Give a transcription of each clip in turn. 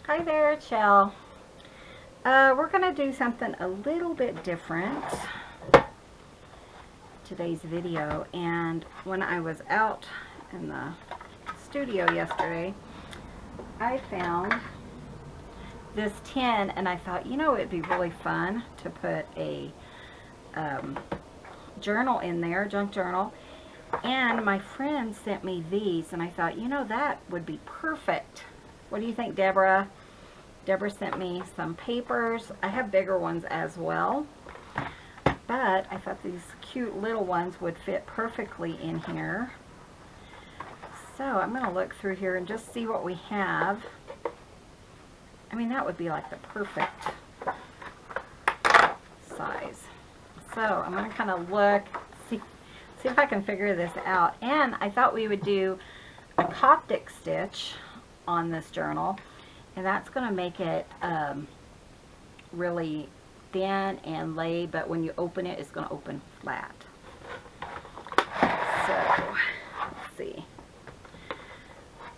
Hi there, Chelle. We're going to do something a little bit different today's video. And when I was out in the studio yesterday, I found this tin, and I thought, you know, it'd be really fun to put a journal in there, junk journal. And my friend sent me these, and I thought, you know, that would be perfect. What do you think, Deborah? Deborah sent me some papers. I have bigger ones as well, but I thought these cute little ones would fit perfectly in here. So I'm going to look through here and just see what we have. I mean, that would be like the perfect size. So I'm going to kind of look, see if I can figure this out. And I thought we would do a Coptic stitch on this journal, and that's going to make it really thin and laid, but when you open it, it's going to open flat. So let's see.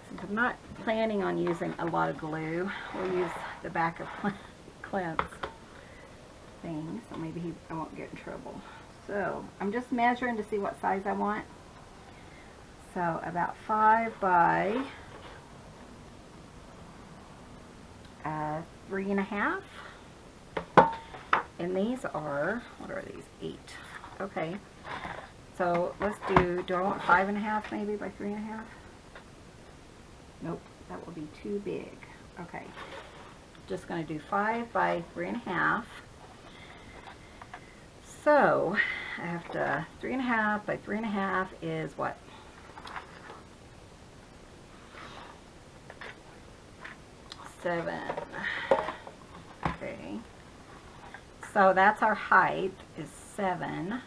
Since I'm not planning on using a lot of glue, we'll use the back of Clint's thing, so maybe I won't get in trouble. So I'm just measuring to see what size I want. So about 5 by 3.5, and these are, what are these, 8. Okay, so let's do I want 5.5 maybe by 3.5? Nope, that will be too big. Okay, just going to do 5 by 3.5. So I have to 3.5 by 3.5 is what? 7. Okay, so that's our height, is 7,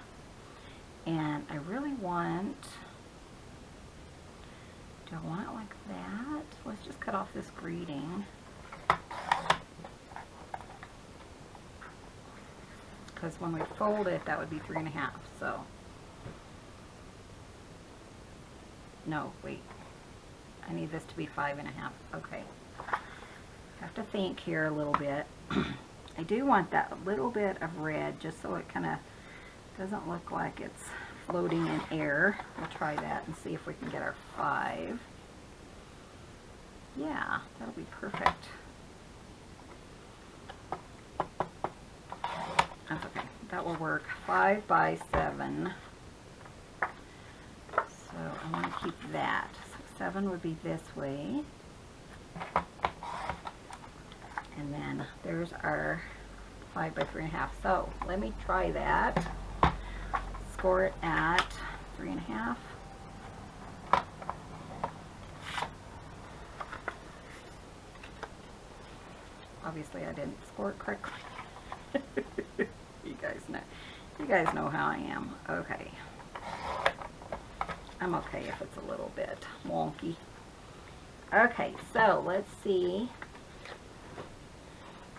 and I really want, do I want it like that? Let's just cut off this greeting, because when we fold it, that would be 3.5. So no, wait, I need this to be 5.5. Okay, have to think here a little bit. I do want that little bit of red just so it kind of doesn't look like it's floating in air. We'll try that and see if we can get our 5. Yeah, that'll be perfect. That's okay. That will work. 5 by 7. So I want to keep that. So 7 would be this way. And then there's our 5 by 3.5. So let me try that. Score it at 3.5. Obviously I didn't score it correctly. You guys know how I am. Okay. I'm okay if it's a little bit wonky. Okay, so let's see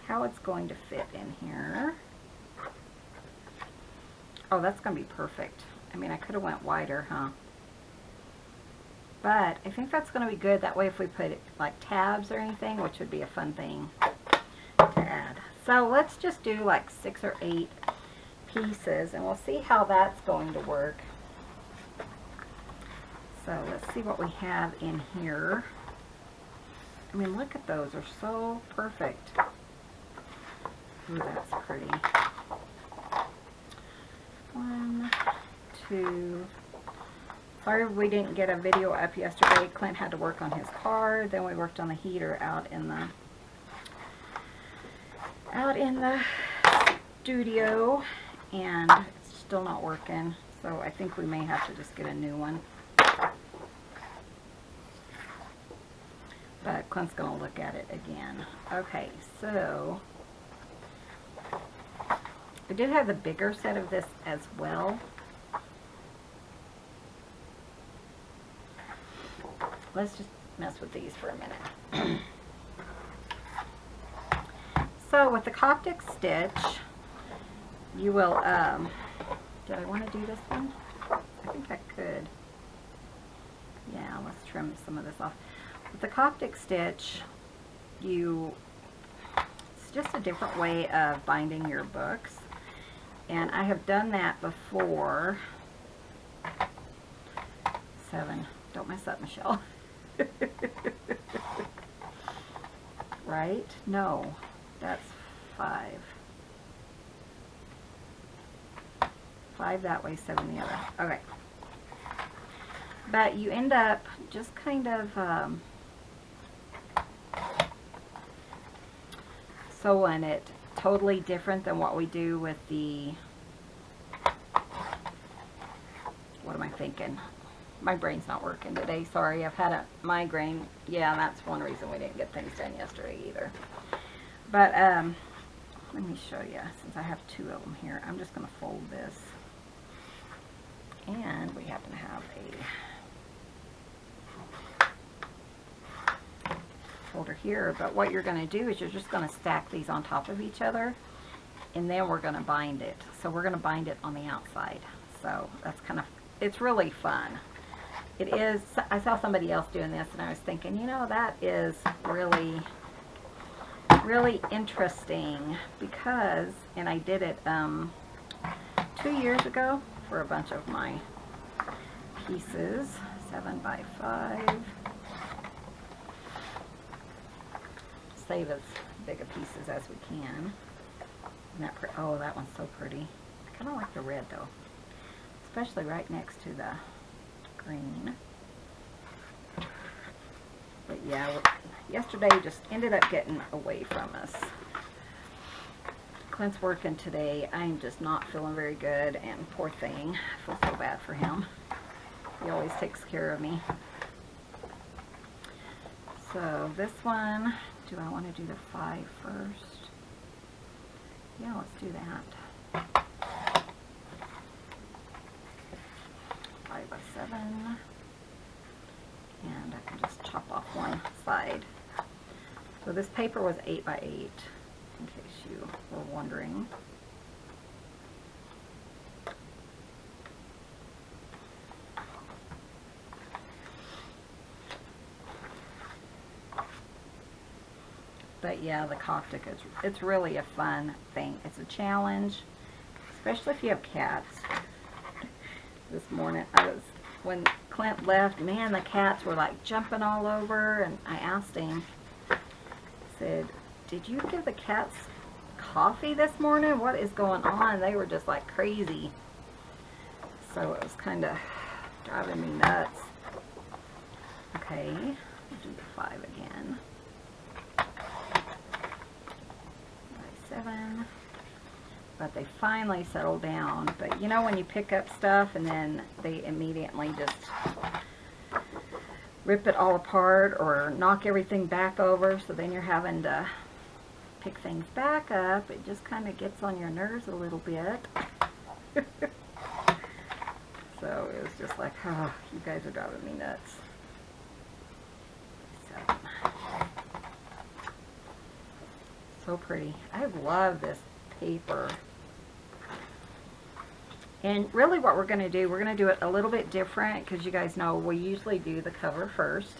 how it's going to fit in here. Oh, that's going to be perfect. I mean, I could have went wider, huh? But I think that's going to be good. That way if we put like tabs or anything, which would be a fun thing to add. So let's just do like 6 or 8 pieces, and we'll see how that's going to work. So let's see what we have in here. I mean, look at those. They're so perfect. Ooh, that's pretty. 1, 2. Sorry we didn't get a video up yesterday. Clint had to work on his car. Then we worked on the heater out in the studio, and it's still not working. So I think we may have to just get a new one. But Clint's going to look at it again. Okay, so I did have the bigger set of this as well. Let's just mess with these for a minute. So with the Coptic stitch, you will, did I want to do this one? I think I could. Yeah, let's trim some of this off. With the Coptic stitch, it's just a different way of binding your books. And I have done that before. 7. Don't mess up, Michelle. Right? No, that's 5. 5 that way, 7 the other. Okay. But you end up just kind of sewing it totally different than what we do with the, what am I thinking? My brain's not working today. Sorry, I've had a migraine. Yeah, that's one reason we didn't get things done yesterday either. But let me show you, since I have 2 of them here. I'm just going to fold this. And we happen to have a folder here. But what you're going to do is you're just going to stack these on top of each other. And then we're going to bind it. So we're going to bind it on the outside. So that's kind of, it's really fun. It is, I saw somebody else doing this and I was thinking, you know, that is really, really interesting because, and I did it 2 years ago for a bunch of my pieces, 7 by 5. Save as big a pieces as we can. Isn't that pretty? Oh, that one's so pretty. I kind of like the red though, especially right next to the green. But yeah, yesterday just ended up getting away from us. Clint's working today. I'm just not feeling very good, and poor thing, I feel so bad for him. He always takes care of me. So this one, do I want to do the 5 first? Yeah, let's do that. 5 by 7. And I can just chop off one side. So this paper was 8 by 8, in case you were wondering. But yeah, the Coptic, it's really a fun thing. It's a challenge, especially if you have cats. This morning, when Clint left, man, the cats were like jumping all over, and I asked him, I said, did you give the cats coffee this morning? What is going on? They were just like crazy. So it was kind of driving me nuts. Okay, we'll do the 5 again. 7, but they finally settled down. But you know when you pick up stuff and then they immediately just rip it all apart or knock everything back over, so then you're having to pick things back up. It just kind of gets on your nerves a little bit. So it was just like, oh, you guys are driving me nuts. 7. So pretty. I love this paper. And really what we're going to do, we're going to do it a little bit different because you guys know we usually do the cover first.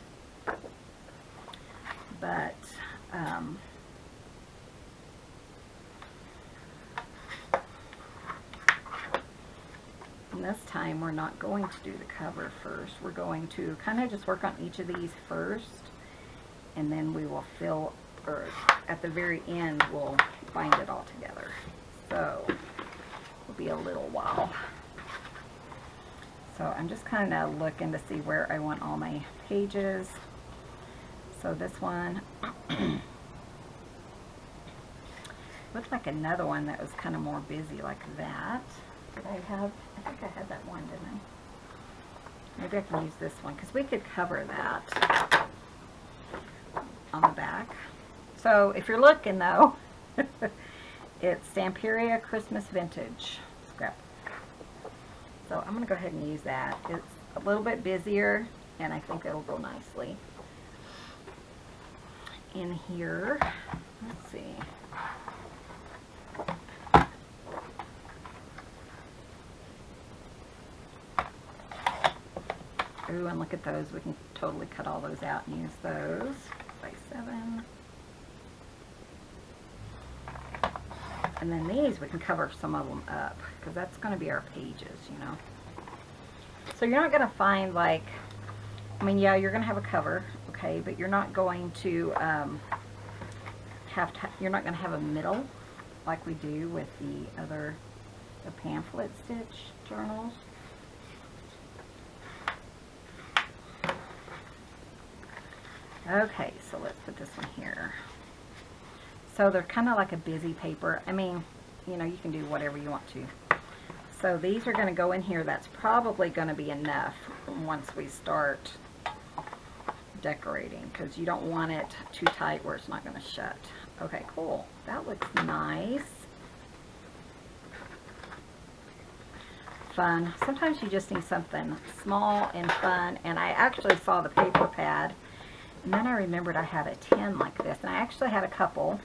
But this time we're not going to do the cover first. We're going to kind of just work on each of these first, and then we will fill, or at the very end we'll bind it all together. So it'll be a little while. So I'm just kind of looking to see where I want all my pages. So this one looked like another one that was kind of more busy like that. Did I have, I think I had that one, didn't I? Maybe I can use this one because we could cover that on the back. So if you're looking though, it's Stamperia Christmas Vintage scrap. So I'm going to go ahead and use that. It's a little bit busier and I think it'll go nicely in here. Let's see. Ooh, and look at those. We can totally cut all those out and use those. By 7. And then these, we can cover some of them up, because that's going to be our pages, you know. So you're not going to find, like, I mean, yeah, you're going to have a cover, okay, but you're not going to you're not going to have a middle like we do with the pamphlet stitch journals. Okay, so let's put this one here. So they're kind of like a busy paper. I mean, you know, you can do whatever you want to. So these are going to go in here. That's probably going to be enough once we start decorating, because you don't want it too tight where it's not going to shut. Okay, cool. That looks nice. Fun. Sometimes you just need something small and fun. And I actually saw the paper pad, and then I remembered I had a tin like this, and I actually had a couple.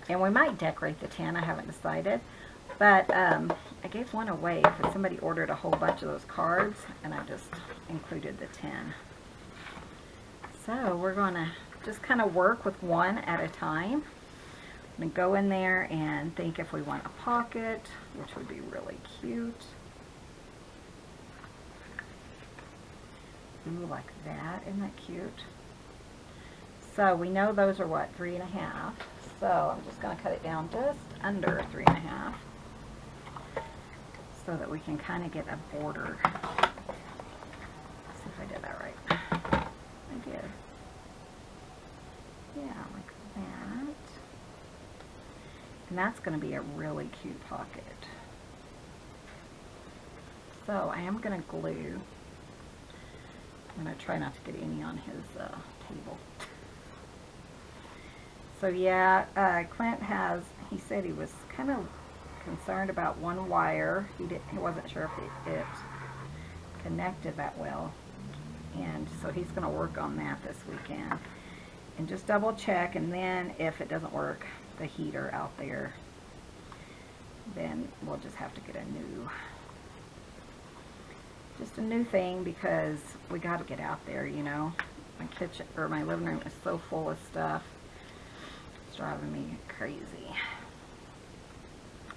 And we might decorate the tin. I haven't decided. But I gave one away because somebody ordered a whole bunch of those cards, and I just included the tin. So we're going to just kind of work with one at a time. I'm going to go in there and think if we want a pocket, which would be really cute. Ooh, like that. Isn't that cute? So we know those are what, 3.5. So I'm just going to cut it down just under 3.5 so that we can kind of get a border. Let's see if I did that right. I did. Yeah, like that. And that's going to be a really cute pocket. So I am going to glue. I'm going to try not to get any on his table. So yeah, Clint he said he was kind of concerned about one wire. He wasn't sure if it connected that well. And so he's going to work on that this weekend. And just double check, and then if it doesn't work, the heater out there, then we'll just have to get a new thing, because we got to get out there, you know. My kitchen, or my living room is so full of stuff. It's driving me crazy.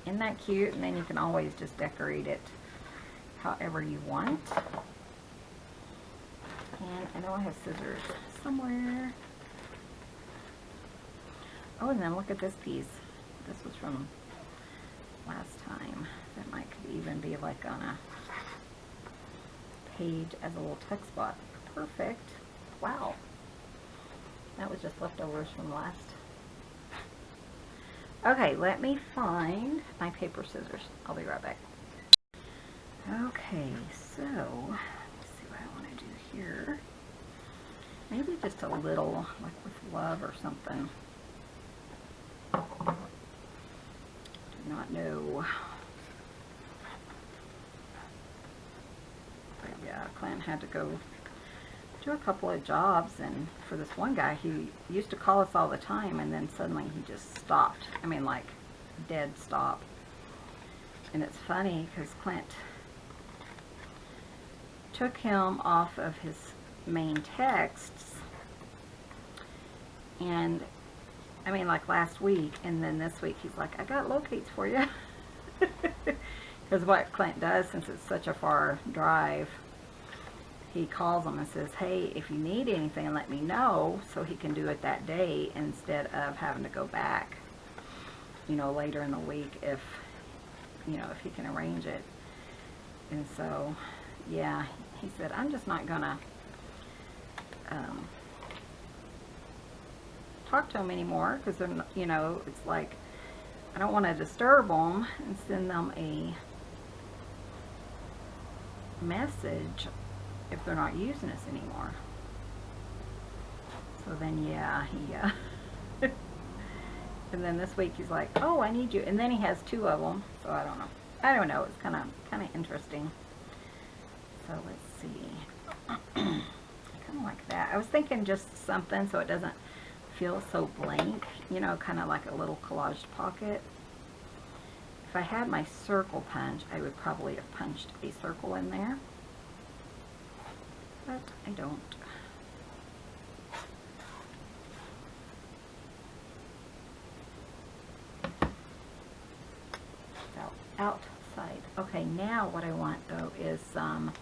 Isn't that cute? And then you can always just decorate it however you want. And I know I have scissors somewhere. Oh, and then look at this piece. This was from last time. That might could even be like on a page as a little text spot. Perfect. Wow. That was just leftovers from last. Okay, let me find my paper scissors. I'll be right back. Okay, so let's see what I want to do here. Maybe just a little, like with love or something. Do not know. But yeah, Clint had to go do a couple of jobs, and for this one guy, he used to call us all the time, and then suddenly he just stopped. I mean, like, dead stop. And it's funny because Clint took him off of his main texts, and I mean, like last week, and then this week he's like, I got locates for you. Because what Clint does, since it's such a far drive, he calls them and says, hey, if you need anything, let me know, so he can do it that day instead of having to go back, you know, later in the week if, you know, if he can arrange it. And so, yeah, he said, I'm just not gonna talk to them anymore, because they're, you know, it's like, I don't want to disturb them and send them a message if they're not using us anymore. So then, yeah, he and then this week he's like, oh, I need you, and then he has 2 of them. So I don't know, it's kind of interesting. So let's see. Kind of like that. I was thinking just something so it doesn't feel so blank, you know, kind of like a little collaged pocket. If I had my circle punch, I would probably have punched a circle in there, but I don't. outside. Okay, now what I want though is some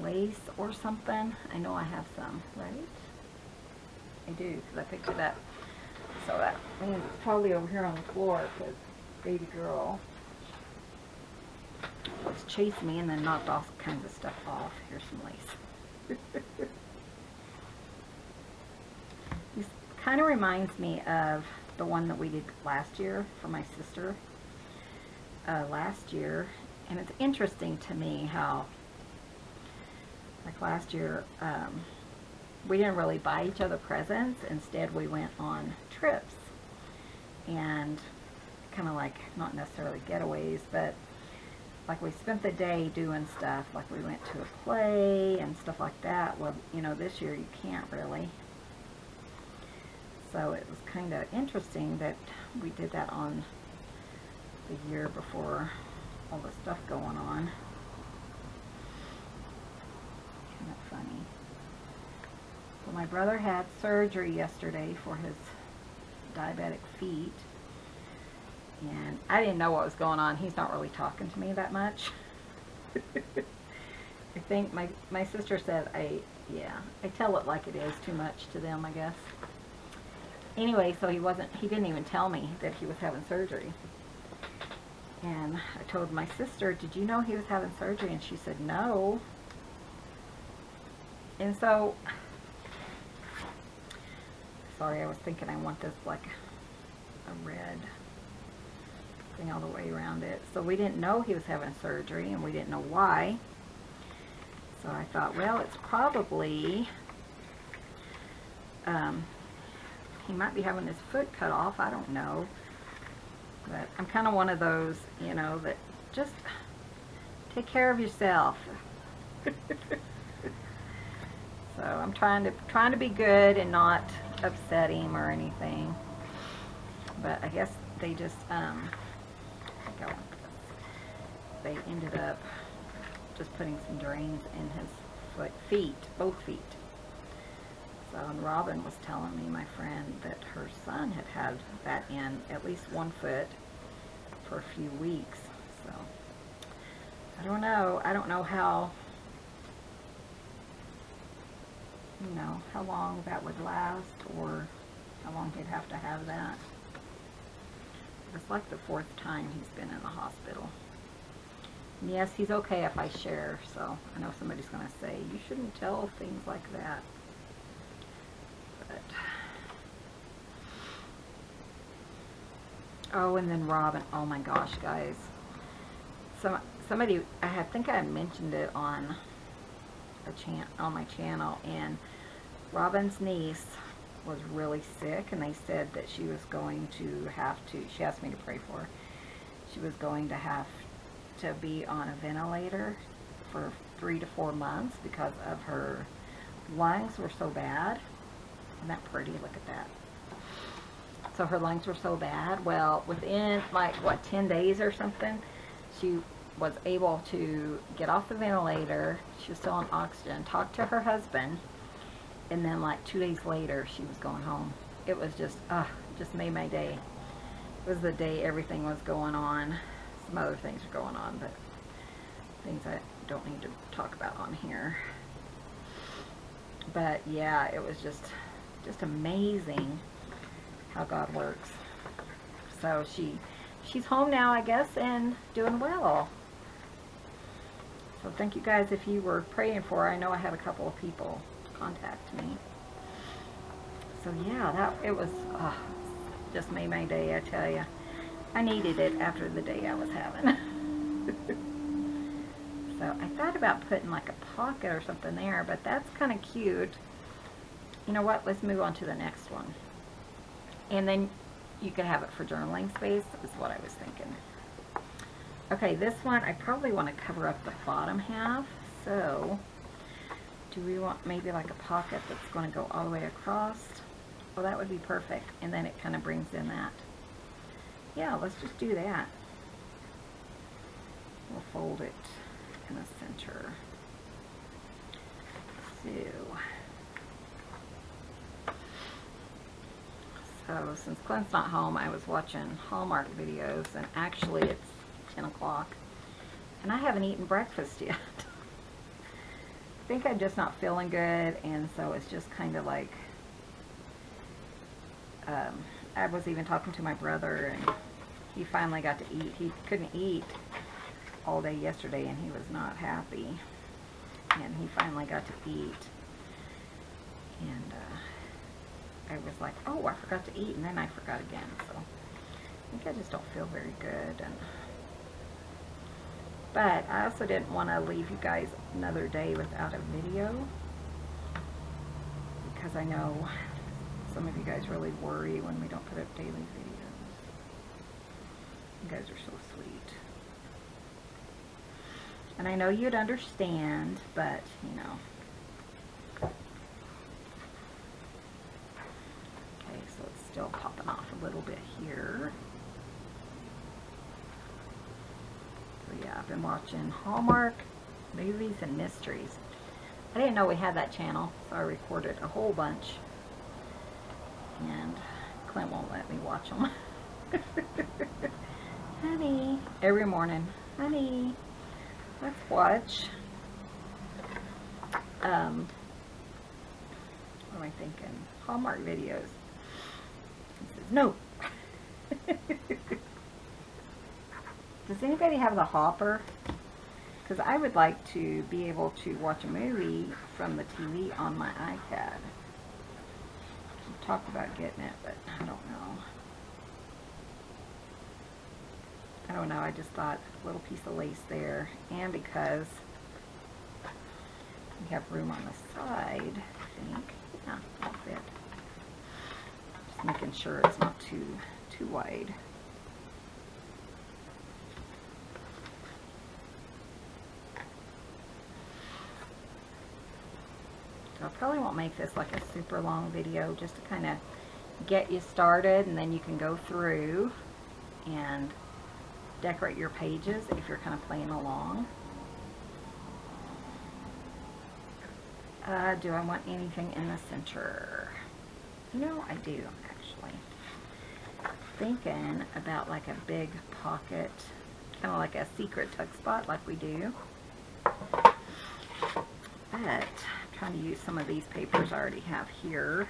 lace or something. I know I have some, right? I do, because I picked it up. So that means it's probably over here on the floor, because baby girl was chasing me and then knocked all kinds of stuff off. Here's some lace. This kind of reminds me of the one that we did last year for my sister. Last year, and it's interesting to me how, like last year, we didn't really buy each other presents. Instead, we went on trips and kind of like, not necessarily getaways, but like we spent the day doing stuff. Like we went to a play and stuff like that. Well, you know, this year you can't really. So it was kind of interesting that we did that on the year before all the stuff going on. Isn't that funny? Well, my brother had surgery yesterday for his diabetic feet, and I didn't know what was going on. He's not really talking to me that much. I think my sister said I tell it like it is too much to them, I guess. Anyway, so he didn't even tell me that he was having surgery. And I told my sister, did you know he was having surgery? And she said, no. And so, sorry, I was thinking I want this like a red thing all the way around it. So we didn't know he was having surgery, and we didn't know why. So I thought, well, it's probably, he might be having his foot cut off. I don't know. But I'm kind of one of those, you know, that just take care of yourself. So I'm trying to be good and not upset him or anything. But I guess they just they ended up just putting some drains in his feet, both feet. So, and Robin was telling me, my friend, that her son had that in at least one foot for a few weeks. So, I don't know. I don't know how, you know, how long that would last or how long he'd have to have that. It's like the 4th time he's been in the hospital. And yes, he's okay if I share. So, I know somebody's going to say, you shouldn't tell things like that. Oh, and then Robin, oh my gosh, guys. Somebody, I think I mentioned it on my channel, and Robin's niece was really sick, and they said that she was going to have to, she asked me to pray for her, she was going to have to be on a ventilator for 3 to 4 months because of her lungs were so bad. Isn't that pretty? Look at that. So her lungs were so bad. Well, within like, what, 10 days or something, she was able to get off the ventilator. She was still on oxygen, talk to her husband, and then like 2 days later, she was going home. It was just made my day. It was the day everything was going on. Some other things are going on, but things I don't need to talk about on here. But yeah, it was just amazing how God works. So she's home now, I guess, and doing well. So thank you guys if you were praying for her. I know I had a couple of people contact me. So yeah, it was just made my day, I tell you. I needed it after the day I was having. So I thought about putting like a pocket or something there, but that's kind of cute. You know what? Let's move on to the next one. And then you could have it for journaling space, is what I was thinking. Okay, this one, I probably want to cover up the bottom half. So, do we want maybe like a pocket that's going to go all the way across? Well, that would be perfect. And then it kind of brings in that. Yeah, let's just do that. We'll fold it in the center. So since Clint's not home, I was watching Hallmark videos, and actually it's 10 o'clock. And I haven't eaten breakfast yet. I think I'm just not feeling good, and so it's just kind of like, I was even talking to my brother, and he finally got to eat. He couldn't eat all day yesterday, and he was not happy. And he finally got to eat. And I was like, oh, I forgot to eat, and then I forgot again. So I think I just don't feel very good. But I also didn't want to leave you guys another day without a video, because I know some of you guys really worry when we don't put up daily videos. You guys are so sweet. And I know you'd understand, but, you know. Okay, so it's still popping off a little bit here. So yeah, I've been watching Hallmark movies and mysteries. I didn't know we had that channel, so I recorded a whole bunch. And Clint won't let me watch them. Honey, every morning, honey, let's watch. What am I thinking? Hallmark videos. He says, no. Does anybody have the Hopper? Because I would like to be able to watch a movie from the TV on my iPad. I've talked about getting it, but I don't know. I don't know, I just thought a little piece of lace there, and because we have room on the side, I think, yeah, that'll fit. Just making sure it's not too wide. So I probably won't make this like a super long video, just to kind of get you started, and then you can go through and decorate your pages if you're kind of playing along. Do I want anything in the center? No, I do actually. Thinking about like a big pocket, kind of like a secret tuck spot like we do. But I'm trying to use some of these papers I already have here.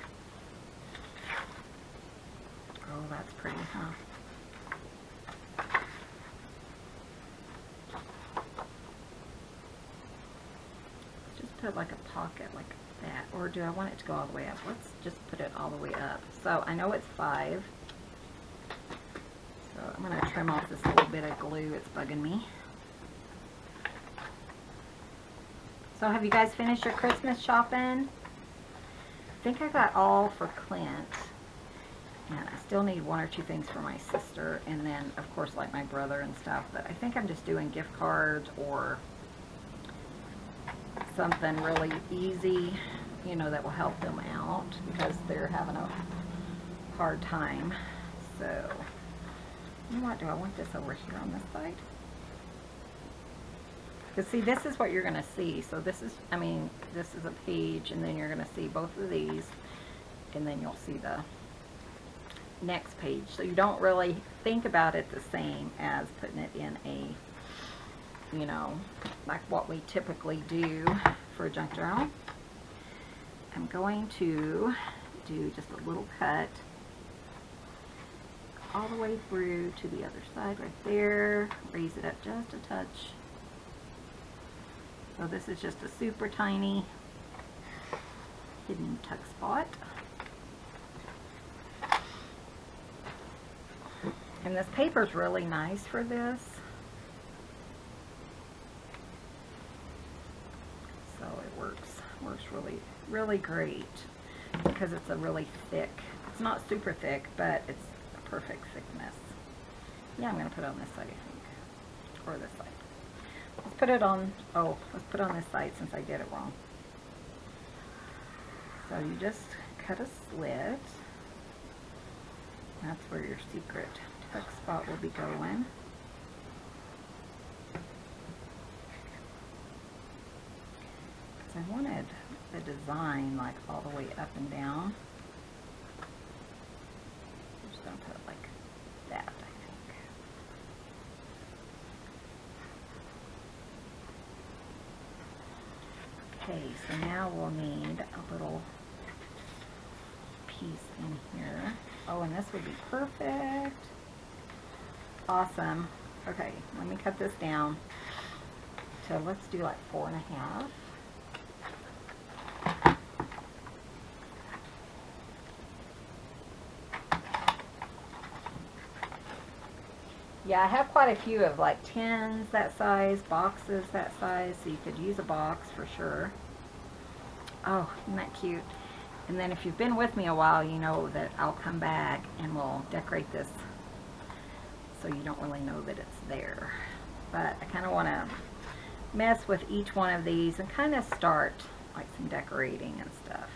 Oh, that's pretty, huh? Put like a pocket like that, or do I want it to go all the way up? Let's just put it all the way up. So I know it's 5, so I'm going to trim off this little bit of glue. It's bugging me. So have you guys finished your Christmas shopping? I think I got all for Clint, and I still need 1 or 2 things for my sister, and then of course like my brother and stuff, but I think I'm just doing gift cards or something really easy, you know, that will help them out because they're having a hard time. So, you know what, do I want this over here on this side? Because see, this is what you're going to see. So this is, I mean, this is a page, and then you're going to see both of these, and then you'll see the next page. So you don't really think about it the same as putting it in a, you know, like what we typically do for a junk journal. I'm going to do just a little cut all the way through to the other side right there. Raise it up just a touch. So this is just a super tiny hidden tuck spot. And this paper is really nice for this. So it works really great because it's a really thick, it's not super thick, but it's a perfect thickness. Yeah, I'm going to put it on this side, I think, or this side. Let's put it on, oh, let's put it on this side since I did it wrong. So you just cut a slit. That's where your secret tuck spot will be going. I wanted the design like all the way up and down. I'm just going to put it like that, I think. Okay, so now we'll need a little piece in here. Oh, and this would be perfect. Awesome. Okay, let me cut this down. So let's do like 4.5. Yeah, I have quite a few of like tins that size, boxes that size, so you could use a box for sure. Oh, isn't that cute? And then if you've been with me a while, you know that I'll come back and we'll decorate this so you don't really know that it's there. But I kind of want to mess with each one of these and kind of start like some decorating and stuff.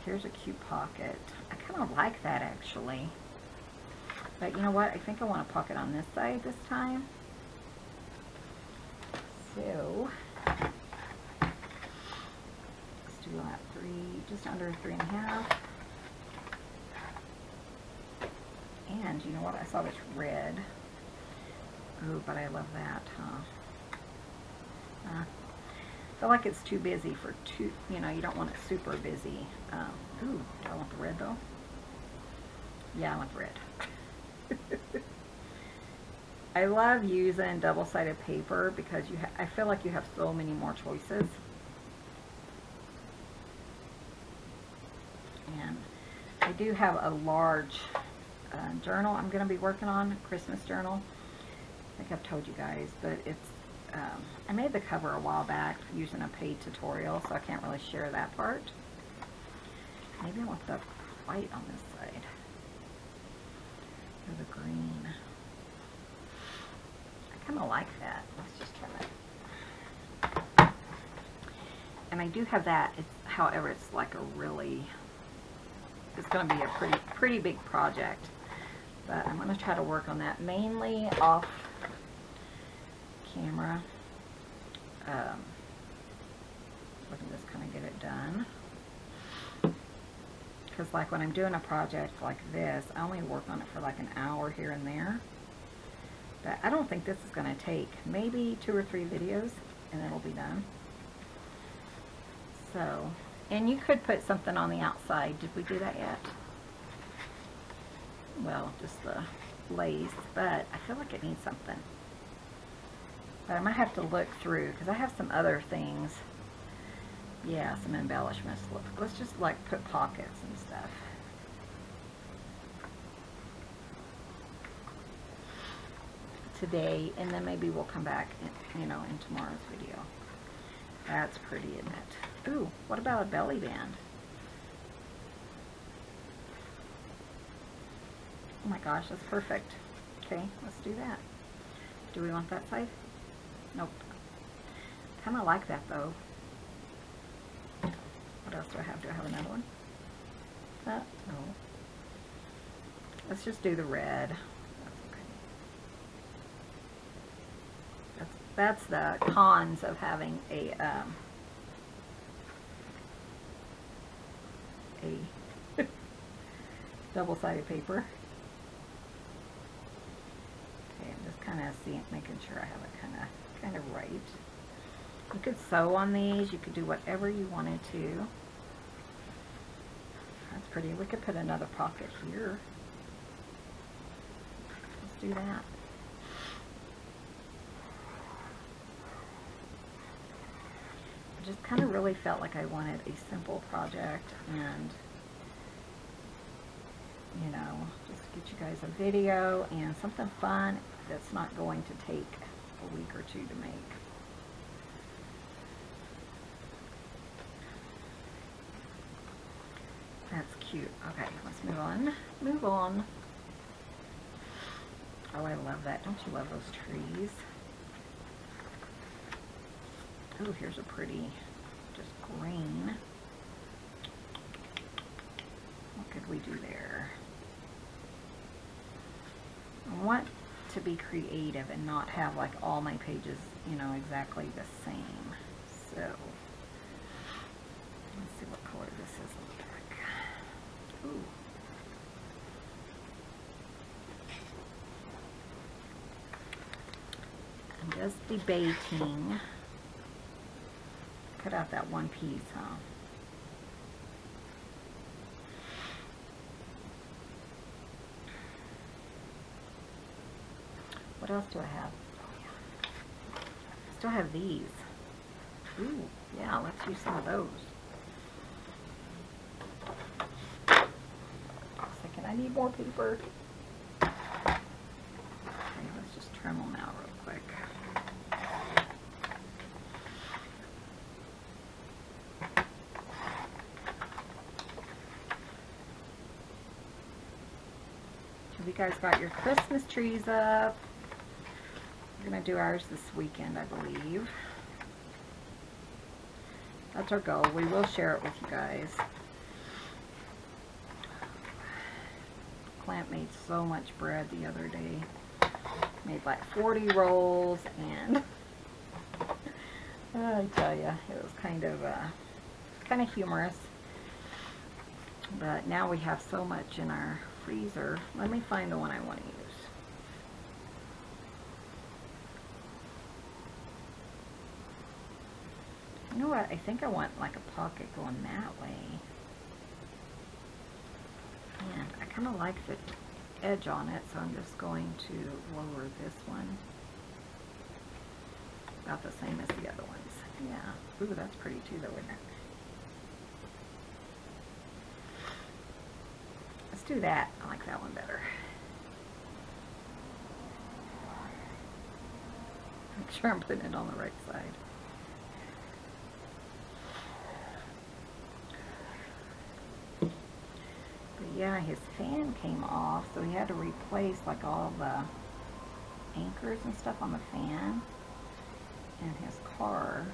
Here's a cute pocket. I kind of like that actually. But you know what? I think I want a pocket on this side this time. So let's do that just under 3.5. And you know what? I saw this red. Ooh, but I love that, huh? I feel like it's too busy for two, you know, you don't want it super busy. Ooh, do I want the red though? Yeah, I want the red. I love using double-sided paper because I feel like you have so many more choices. And I do have a large journal I'm going to be working on, a Christmas journal. I think I've told you guys, but it's I made the cover a while back using a paid tutorial, so I can't really share that part. Maybe I want the white on this side. Or the green. I kind of like that. Let's just try that. And I do have that. However, it's like it's going to be a pretty big project. But I'm going to try to work on that mainly off camera. We can just kind of get it done. Because like when I'm doing a project like this, I only work on it for like an hour here and there. But I don't think this is going to take maybe 2 or 3 videos and it'll be done. So, and you could put something on the outside. Did we do that yet? Well, just the lace, but I feel like it needs something. But I might have to look through because I have some other things. Yeah, some embellishments. Let's just like put pockets and stuff. Today, and then maybe we'll come back in, in tomorrow's video. That's pretty, isn't it? Ooh, what about a belly band? Oh my gosh, that's perfect. Okay, let's do that. Do we want that side? Nope. Kind of like that though. What else do I have? Do I have another one? No. Let's just do the red. That's okay. That's the cons of having a double-sided paper. Okay, I'm just kind of making sure I have it kind of right. You could sew on these. You could do whatever you wanted to. That's pretty. We could put another pocket here. Let's do that. I just kind of really felt like I wanted a simple project and, just get you guys a video and something fun that's not going to take a week or 2 to make. That's cute. Okay, let's move on. Move on. Oh, I love that. Don't you love those trees? Oh, here's a pretty, just green. What could we do there? I want to be creative and not have like all my pages, exactly the same. So, let's see what color this is. Ooh. I'm just debating cut out that one piece, huh? What else do I have? Oh, yeah. I still have these. Ooh, yeah, let's use some of those. Second, I need more paper. Okay, let's just trim them out real quick. Have you guys got your Christmas trees up? We're going to do ours this weekend, I believe. That's our goal. We will share it with you guys. Clint made so much bread the other day. Made like 40 rolls, and I tell you, it was kind of humorous. But now we have so much in our freezer. Let me find the one I want to use. You know what? I think I want like a pocket going that way. And I kind of like the edge on it, so I'm just going to lower this one. About the same as the other ones. Yeah. Ooh, that's pretty too, though, isn't it? Let's do that. I like that one better. Make sure I'm putting it on the right side. Yeah, his fan came off, so he had to replace like all the anchors and stuff on the fan and his car,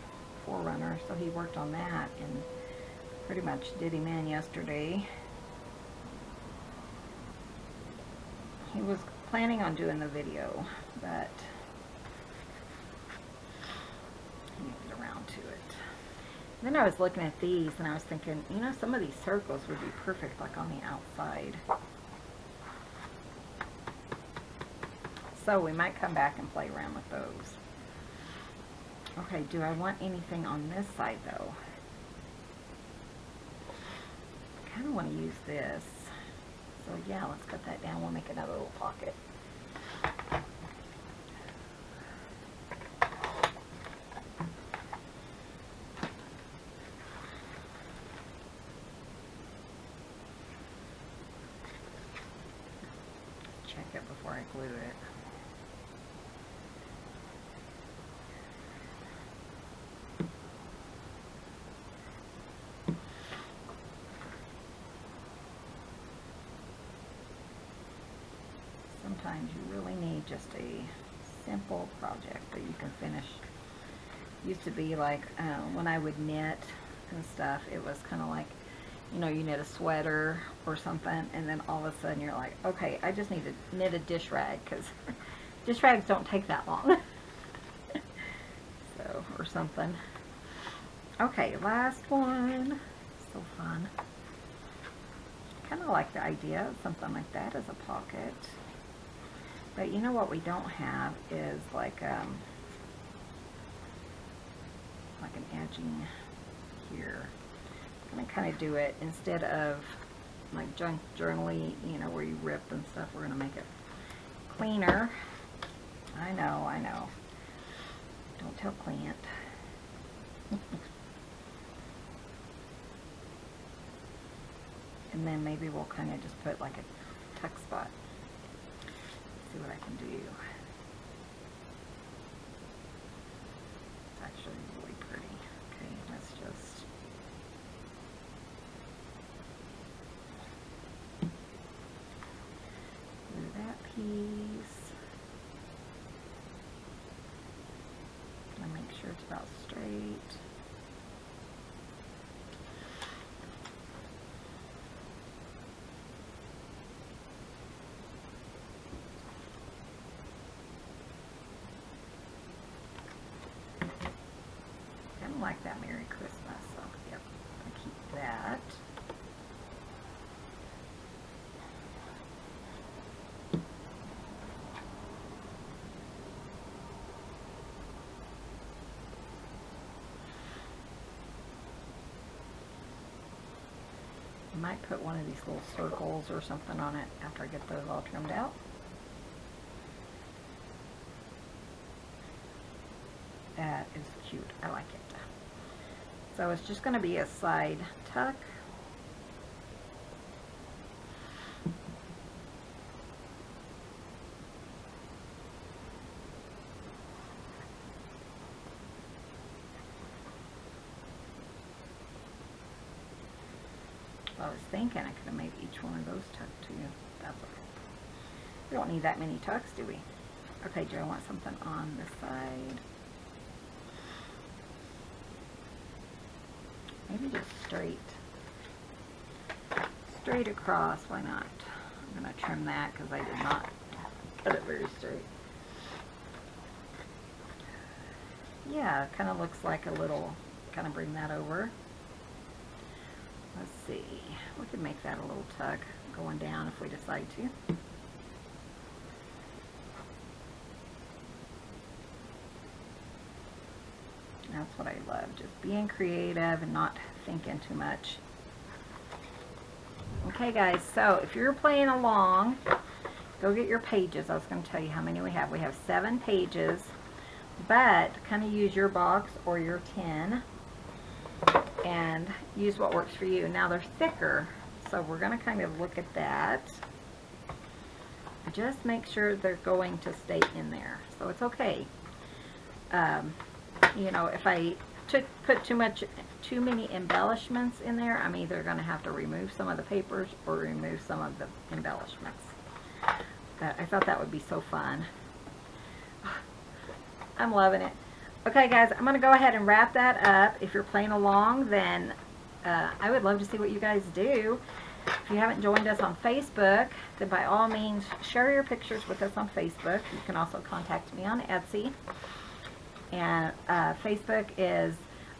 4Runner, so he worked on that and pretty much did him in yesterday. He was planning on doing the video, but he didn't get around to it. Then I was looking at these and I was thinking, you know, some of these circles would be perfect like on the outside. So we might come back and play around with those. Okay, do I want anything on this side though? I kind of want to use this. So yeah, let's cut that down. We'll make another little pocket. Check it before I glue it. Sometimes you really need just a simple project that you can finish. Used to be like when I would knit and stuff, it was kind of like, you know, you knit a sweater or something, and then all of a sudden you're like, okay, I just need to knit a dish rag, because dish rags don't take that long. So, or something. Okay, last one. So fun. Kind of like the idea of something like that as a pocket. But you know what we don't have is like an edging here. I'm gonna kind of do it instead of like junk journaly, you know, where you rip and stuff. We're gonna make it cleaner. I know. Don't tell Clint. And then maybe we'll kind of just put like a tuck spot. See what I can do. It's actually really pretty. Okay, let's just do that piece. Gonna make sure it's about straight. Like that Merry Christmas, so yep, I keep that. I might put one of these little circles or something on it after I get those all trimmed out. That is cute. I like it. So it's just going to be a side tuck. I was thinking I could have made each one of those tucked too. That's okay. We don't need that many tucks, do we? Okay, Joe, I want something on this side. Maybe just straight across. Why not? I'm going to trim that because I did not put it very straight. Yeah, it kind of looks like a little, kind of bring that over. Let's see, we could make that a little tuck going down if we decide to. That's what I love, just being creative and not thinking too much. Okay guys, so if you're playing along, go get your pages. I was going to tell you how many we have. We have 7 pages, but kind of use your box or your tin and use what works for you. Now they're thicker, so we're going to kind of look at that. Just make sure they're going to stay in there, so it's okay. You know, if I put too many embellishments in there, I'm either going to have to remove some of the papers or remove some of the embellishments. But I thought that would be so fun. I'm loving it. Okay guys, I'm going to go ahead and wrap that up. If you're playing along, then I would love to see what you guys do. If you haven't joined us on Facebook, then by all means share your pictures with us on Facebook. You can also contact me on Etsy. And Facebook is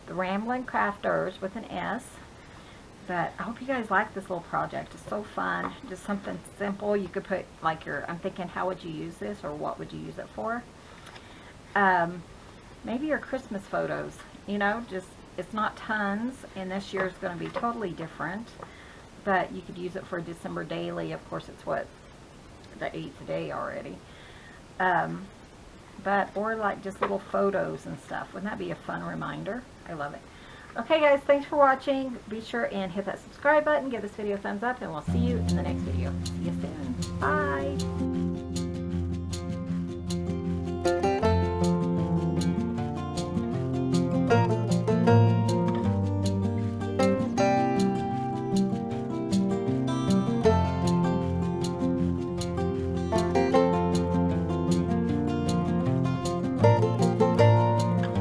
The Ramblin' Crafters with an S. But I hope you guys like this little project. It's so fun. Just something simple. You could put like I'm thinking, how would you use this, or what would you use it for? Maybe your Christmas photos. You know, just, it's not tons, and this year is going to be totally different. But you could use it for December daily. Of course, it's what, the 8th day already. Or like just little photos and stuff. Wouldn't that be a fun reminder? I love it. Okay guys, thanks for watching. Be sure and hit that subscribe button, give this video a thumbs up, and we'll see you in the next video.